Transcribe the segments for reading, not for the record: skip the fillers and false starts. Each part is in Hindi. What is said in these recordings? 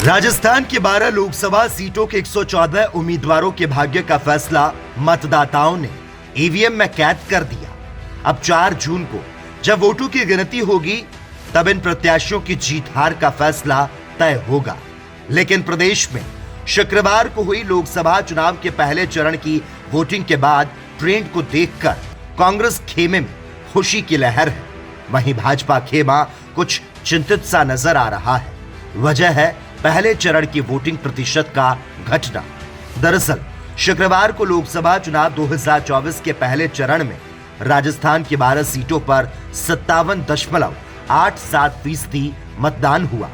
राजस्थान की 12 लोकसभा सीटों के 114 उम्मीदवारों के भाग्य का फैसला मतदाताओं ने ईवीएम में कैद कर दिया। अब 4 जून को जब वोटों की गिनती होगी तब इन प्रत्याशियों की जीत हार का फैसला तय होगा। लेकिन प्रदेश में शुक्रवार को हुई लोकसभा चुनाव के पहले चरण की वोटिंग के बाद ट्रेंड को देखकर कांग्रेस खेमे में खुशी की लहर है, वहीं भाजपा खेमा कुछ चिंतित सा नजर आ रहा है। वजह है पहले चरण की वोटिंग प्रतिशत का घटना। दरअसल शुक्रवार को लोकसभा चुनाव 2024 के पहले चरण में राजस्थान की 12 सीटों पर 57.87% मतदान हुआ।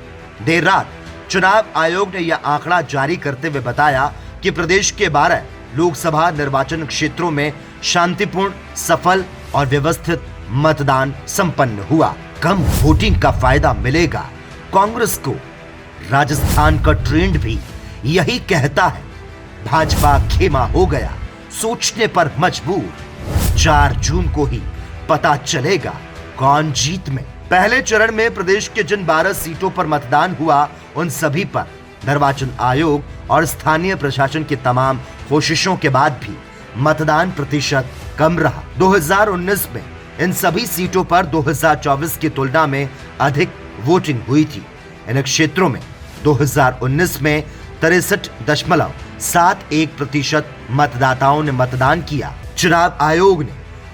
देर रात चुनाव आयोग ने यह आंकड़ा जारी करते हुए बताया कि प्रदेश के 12 लोकसभा निर्वाचन क्षेत्रों में शांतिपूर्ण, सफल और व्यवस्थित मतदान संपन्न हुआ। कम वोटिंग का फायदा मिलेगा कांग्रेस को। राजस्थान का ट्रेंड भी यही कहता है। भाजपा खेमा हो गया, सोचने पर मजबूर। 4 जून को ही पता चलेगा कौन जीत में। पहले चरण में प्रदेश के जिन 12 सीटों पर मतदान हुआ उन सभी पर निर्वाचन आयोग और स्थानीय प्रशासन की तमाम कोशिशों के बाद भी मतदान प्रतिशत कम रहा। 2019 में इन सभी सीटों पर 2024 की तुलना में अधिक वोटिंग हुई थी। इन क्षेत्रों में 2019 में 63.71% मतदाताओं ने मतदान किया। चुनाव आयोग ने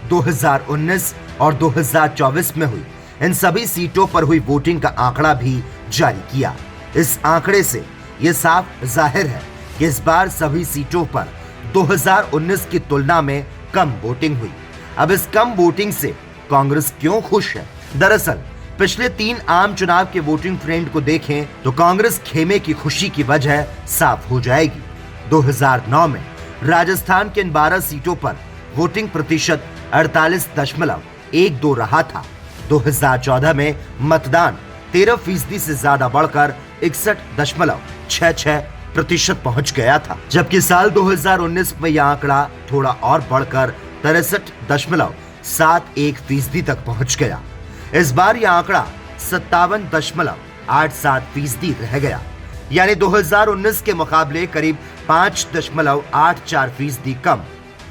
2019 और 2024 में हुई इन सभी सीटों पर हुई वोटिंग का आंकड़ा भी जारी किया। इस आंकड़े से यह साफ जाहिर है कि इस बार सभी सीटों पर 2019 की तुलना में कम वोटिंग हुई। अब इस कम वोटिंग से कांग्रेस क्यों खुश है? दरअसल पिछले 3 आम चुनाव के वोटिंग ट्रेंड को देखें तो कांग्रेस खेमे की खुशी की वजह साफ हो जाएगी। 2009 में राजस्थान के इन 12 सीटों पर वोटिंग प्रतिशत 48.12 रहा था। 2014 में मतदान 13% से ज्यादा बढ़कर 61.66% पहुंच गया था, जबकि साल 2019 में यह आंकड़ा थोड़ा और बढ़कर 63.71% तक पहुंच गया। इस बार यह आंकड़ा 57.87% रह गया, यानी 2019 के मुकाबले करीब 5.84% कम।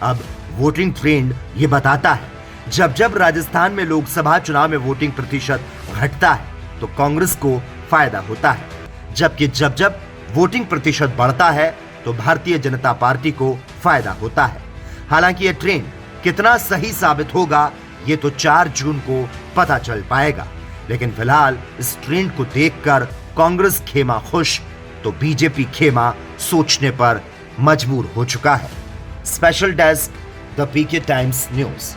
अब वोटिंग ट्रेंड ये बताता है जब जब राजस्थान में लोकसभा चुनाव में वोटिंग प्रतिशत घटता है तो कांग्रेस को फायदा होता है, जबकि जब जब वोटिंग प्रतिशत बढ़ता है तो भारतीय जनता पार्टी को फायदा होता है। हालांकि यह ट्रेंड कितना सही साबित होगा ये तो 4 जून को पता चल पाएगा। लेकिन फिलहाल इस ट्रेंड को देखकर कांग्रेस खेमा खुश तो बीजेपी खेमा सोचने पर मजबूर हो चुका है। Special desk the PK Times news.